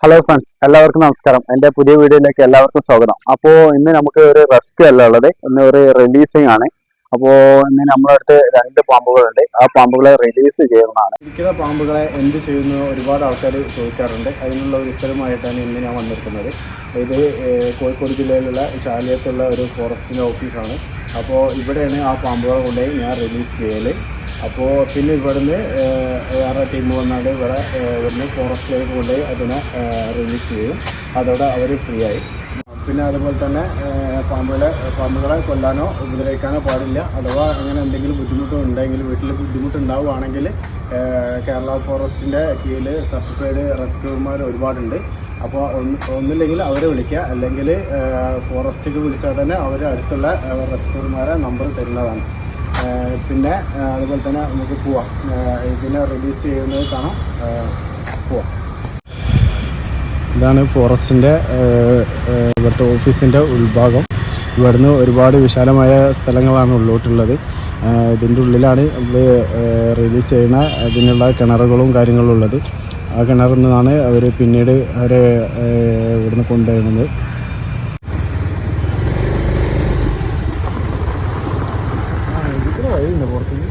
Hello friends, എല്ലാവർക്കും നമസ്കാരം. എൻ്റെ പുതിയ വീഡിയോയിലേക്ക് എല്ലാവർക്കും സ്വാഗതം. അപ്പോൾ ഇന്ന് നമുക്ക് ഒരു റെസ്ക്യൂ അല്ല ഉള്ളത്, ഇന്ന് ഒരു റിലീസിങ് ആണ്. അപ്പോൾ ഇന്ന് നമ്മളെ അടുത്ത് 2 പാമ്പുകളുണ്ട്. ആ പാമ്പുകളെ റിലീസ് ചെയ്യുന്നതാണ്. ഇരിക്കുന്ന പാമ്പുകളെ എന്ത് ചെയ്യുന്നു ഒരുപാട് ആൾക്കാർ ചോദിക്കാറുണ്ട്. അതിനുള്ള ഒരു ഉത്തരമായിട്ടാണ് ഇന്ന് ഞാൻ വന്നിരിക്കുന്നത്. ഇത് കോഴിക്കോട് ജില്ലയിലുള്ള ചാലിയത്തുള്ള ഒരു ഫോറസ്റ്റിൻ്റെ ഓഫീസാണ്. അപ്പോൾ ഇവിടെയാണ് ആ പാമ്പുകളെ കൊണ്ടുപോയി ഞാൻ റിലീസ് ചെയ്യൽ. അപ്പോൾ പിന്നെ ഇവിടുന്ന് വേറെ ടീം വന്നാണ്ട് ഇവിടുന്ന് ഫോറസ്റ്റിലേക്ക് കൊണ്ടുപോയി അതിനെ റിലീസ് ചെയ്യും. അതോടെ അവർ ഫ്രീ ആയി. പിന്നെ അതുപോലെ തന്നെ പാമ്പുകളെ കൊല്ലാനോ ഉപദ്രവിക്കാനോ പാടില്ല. അഥവാ അങ്ങനെ എന്തെങ്കിലും ബുദ്ധിമുട്ടുണ്ടെങ്കിൽ, വീട്ടിൽ ബുദ്ധിമുട്ടുണ്ടാവുകയാണെങ്കിൽ കേരള ഫോറസ്റ്റിൻ്റെ കീഴിൽ സർട്ടിഫൈഡ് റെസ്ക്യൂമാർ ഒരുപാടുണ്ട്. അപ്പോൾ ഒന്നില്ലെങ്കിൽ അവരെ വിളിക്കുക, അല്ലെങ്കിൽ ഫോറസ്റ്റിലേക്ക് വിളിച്ചാൽ തന്നെ അവർ അടുത്തുള്ള റെസ്ക്യൂമാരെ നമ്പർ തരുന്നതാണ്. പിന്നെ അതുപോലെ തന്നെ നമുക്ക് പോവാം, ഇതിനെ റിലീസ് ചെയ്യുന്നത് കാണാം. പോവാം. ഇതാണ് ഫോറസ്റ്റിൻ്റെ ഇവിടുത്തെ ഓഫീസിൻ്റെ ഉൾഭാഗം. ഇവിടുന്ന് ഒരുപാട് വിശാലമായ സ്ഥലങ്ങളാണ് ഉള്ളോട്ടുള്ളത്. ഇതിൻ്റെ ഉള്ളിലാണ് നമ്മൾ റിലീസ് ചെയ്യുന്ന അതിനുള്ള കിണറുകളും കാര്യങ്ങളും ഉള്ളത്. ആ കിണറിൽ നിന്നാണ് അവർ പിന്നീട് അവരെ ഇവിടുന്ന് കൊണ്ടുവരുന്നത്. പുറത്തേക്ക്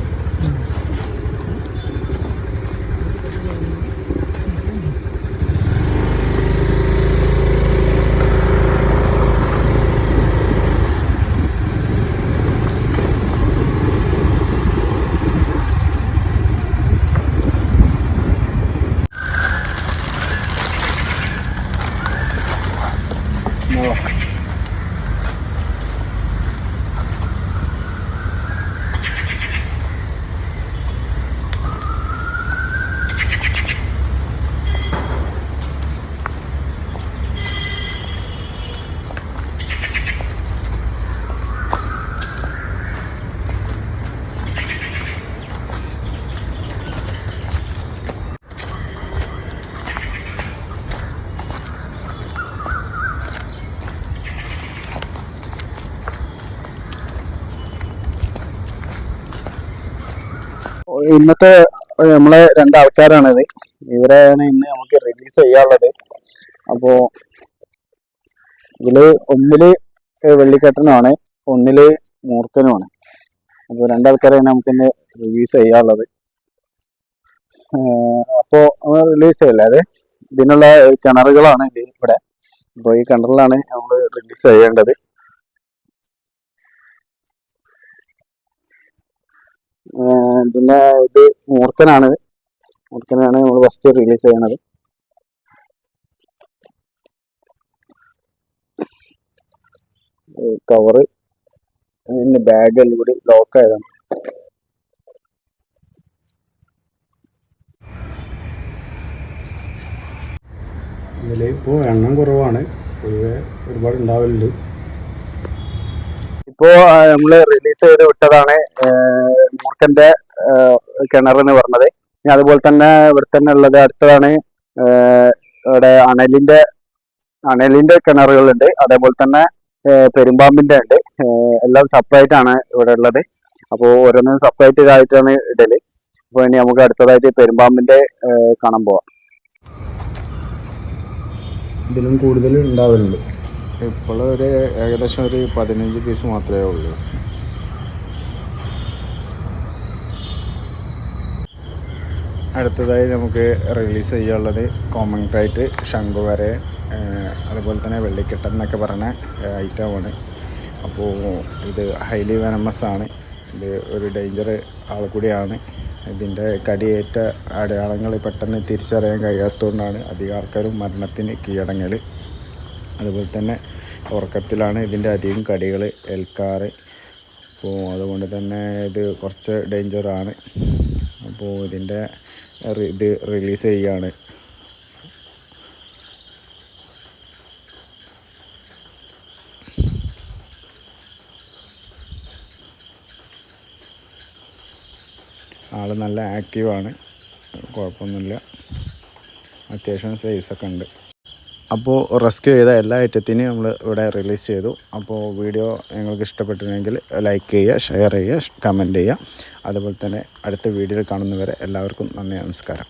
ഇന്നത്തെ നമ്മളെ 2 ആൾക്കാരാണിത്. ഇവരെയാണ് ഇന്ന് നമുക്ക് റിലീസ് ചെയ്യാനുള്ളത്. അപ്പോൾ ഇതില് ഒന്നില് വെള്ളിക്കെട്ടനുമാണ്, ഒന്നില് മൂർഖനുമാണ്. അപ്പോൾ 2 ആൾക്കാരെയാണ് നമുക്കിന്ന് റിലീസ് ചെയ്യാനുള്ളത്. അപ്പോൾ നമ്മൾ റിലീസ് ചെയ്യല്ലേ, ഇതിനുള്ള കിണറുകളാണ് ഇത് ഇവിടെ. അപ്പോൾ ഈ കിണറിലാണ് നമ്മൾ റിലീസ് ചെയ്യേണ്ടത്. പിന്നെ ഇത് മൂർഖനാണ് നമ്മൾ ഫസ്റ്റ് റിലീസ് ചെയ്യണത്. കവറ് പിന്നെ ബാഗ് എല്ലാം കൂടി ലോക്ക് ആയതാണ്. ഇതിൽ ഇപ്പോൾ എണ്ണം കുറവാണ്, പൊതുവെ ഒരുപാട് ഉണ്ടാവലുണ്ട്. ഇപ്പോ നമ്മള് റിലീസ് ചെയ്ത് വിട്ടതാണ് മൂർഖന്റെ കിണർ എന്ന് പറഞ്ഞത്. ഇനി അതുപോലെ തന്നെ ഇവിടെ തന്നെ ഉള്ളത് അടുത്തതാണ് ഇവിടെ അണലിന്റെ കിണറുകളുണ്ട്. അതേപോലെ തന്നെ പെരുമ്പാമ്പിന്റെ ഉണ്ട്. എല്ലാം സെപ്പറേറ്റ് ആണ് ഇവിടെ ഉള്ളത്. അപ്പോൾ ഓരോന്നും സെപ്പറേറ്റ് ആയിട്ടാണ് ഇടല്. അപ്പോൾ ഇനി നമുക്ക് അടുത്തതായിട്ട് പെരുമ്പാമ്പിന്റെ കാണാൻ പോവാം. ഇതിലും കൂടുതൽ ഉണ്ടാവലുണ്ട്. ഇപ്പോൾ ഏകദേശം ഒരു 15 പീസ് മാത്രമേ ഉള്ളൂ. അടുത്തതായി നമുക്ക് റിലീസ് ചെയ്യാനുള്ളത് കോമൺ ടൈറ്റ്, ശംഖുവരെ, അതുപോലെ തന്നെ വെള്ളിക്കെട്ടൻ എന്നൊക്കെ പറഞ്ഞ ഐറ്റമാണ്. അപ്പോൾ ഇത് ഹൈലി വെനമസ് ആണ്. ഇത് ഒരു ഡേഞ്ചർ ആൾ കൂടിയാണ്. ഇതിൻ്റെ കടിയേറ്റ അടയാളങ്ങൾ പെട്ടെന്ന് തിരിച്ചറിയാൻ കഴിയാത്തതുകൊണ്ടാണ് അധികം ആൾക്കാരും മരണത്തിന് കീഴടങ്ങൽ. അതുപോലെ തന്നെ ഉറക്കത്തിലാണ് ഇതിൻ്റെ അധികം കടികൾ ഏൽക്കാറ്. അപ്പോൾ അതുകൊണ്ട് തന്നെ ഇത് കുറച്ച് ഡേഞ്ചറാണ്. അപ്പോൾ ഇത് റിലീസ് ചെയ്യുകയാണ്. ആൾ നല്ല ആക്റ്റീവാണ്, കുഴപ്പമൊന്നുമില്ല, അത്യാവശ്യം സൈസൊക്കെ ഉണ്ട്. അപ്പോൾ റെസ്ക്യൂ ചെയ്ത എല്ലാ ഐറ്റത്തിനെയും നമ്മൾ ഇവിടെ റിലീസ് ചെയ്തു. അപ്പോൾ വീഡിയോ നിങ്ങൾക്ക് ഇഷ്ടപ്പെട്ടിട്ടുണ്ടെങ്കിൽ ലൈക്ക് ചെയ്യുക, ഷെയർ ചെയ്യുക, കമൻറ്റ് ചെയ്യുക. അതുപോലെ തന്നെ അടുത്ത വീഡിയോയിൽ കാണുന്നവരെ എല്ലാവർക്കും നന്ദി, നമസ്കാരം.